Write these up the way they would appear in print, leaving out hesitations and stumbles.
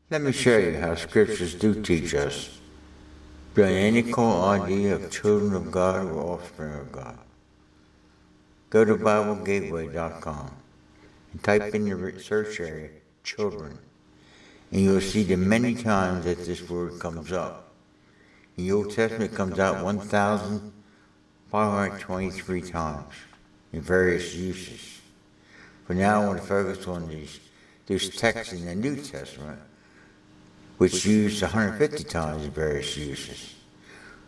Let me show you how scriptures do teach us the identical idea of children of God or offspring of God. Go to BibleGateway.com and type in the search area, children, and you'll see the many times that this word comes up. In the Old Testament, it comes out 1,523 times in various uses. For now, I want to focus on these texts in the New Testament, which used 150 times in various uses.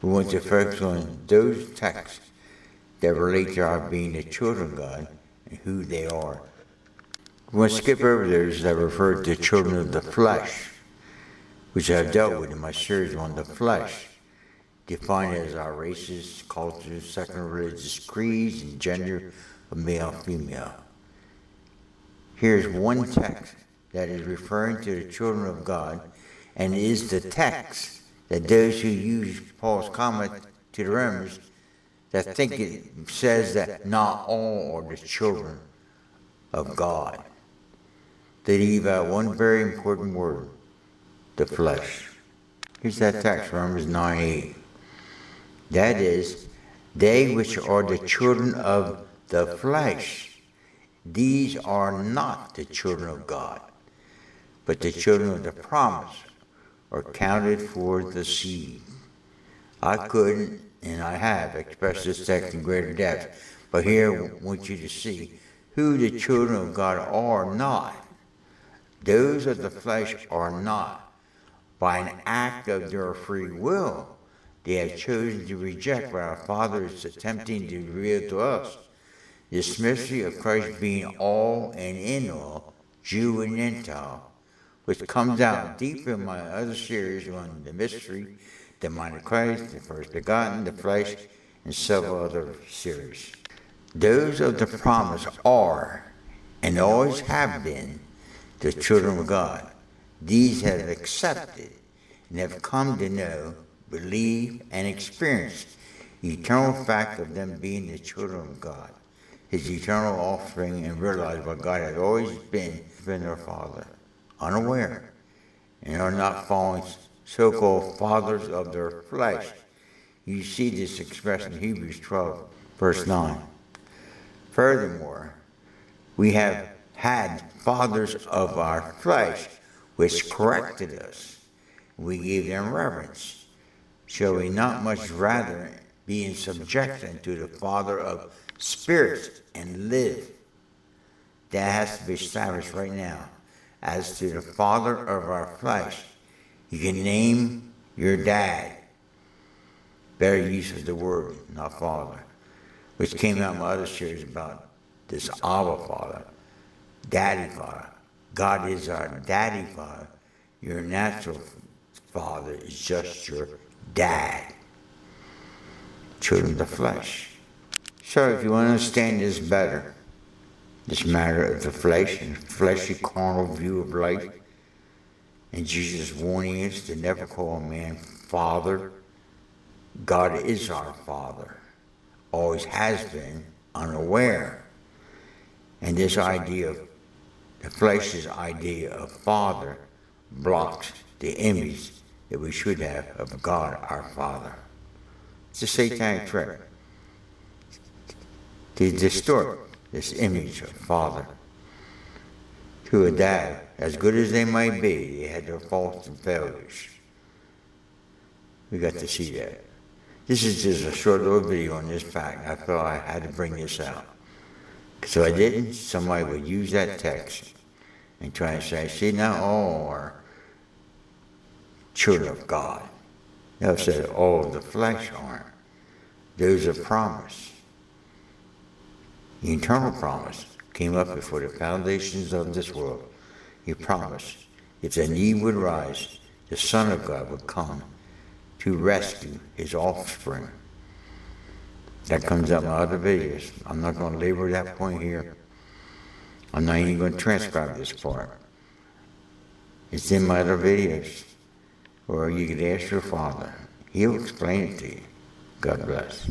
We want to focus on those texts that relate to our being the children of God and who they are. We want to skip over those that refer to children of the flesh, which I've dealt with in my series on the flesh, defined as our races, cultures, secular religious creeds, and gender of male and female. Here's one text that is referring to the children of God, and is the text that those who use Paul's comment to the Romans that think it says that not all are the children of God. They leave out one very important word, the flesh. Here's that text, Romans 9:8. That is, they which are the children of the flesh, these are not the children of God, but the children of the promise are counted for the seed. I couldn't, and I have, expressed this text in greater depth, but here I want you to see who the children of God are not. Those of the flesh are not, by an act of their free will, they have chosen to reject what our Father is attempting to reveal to us. This mystery of Christ being all and in all, Jew and Gentile, which comes out deep in my other series on the mystery, the mind of Christ, the first begotten, the flesh, and several other series. Those of the promise are, and always have been, the children of God. These have accepted and have come to know, believe, and experience the eternal fact of them being the children of God, His eternal offspring, and realize what God has always been their Father, unaware, and are not following so-called fathers of their flesh. You see this expressed in Hebrews 12, verse 9. Furthermore, we have had fathers of our flesh which corrected us. We gave them reverence. Shall we not much rather be in subjection to the Father of spirits and live? That has to be established right now. As to the father of our flesh, you can name your dad. Better use of the word, not father, which came out in my other series about this Abba Father, Daddy Father. God is our Daddy Father. Your natural father is just your dad. Children of the flesh. So if you want to understand this better, this matter of the flesh and fleshy carnal view of life, and Jesus warning us to never call a man father. God is our Father, always has been, unaware. And this idea of the flesh's idea of Father blocks the image that we should have of God our Father. It's a satanic trick to distort this image of Father. To a dad, as good as they might be, they had their faults and failures. We got to see that. This is just a short little video on this fact. I felt I had to bring this out. So I didn't, somebody would use that text and try to say, see, not all are children of God. They'll say all of the flesh aren't. Those are promise. The eternal promise came up before the foundations of this world. He promised if the need would rise, the Son of God would come to rescue His offspring. That comes out in my other videos. I'm not going to labor that point here. I'm not even going to transcribe this part. It's in my other videos. Or you could ask your Father. He'll explain it to you. God bless.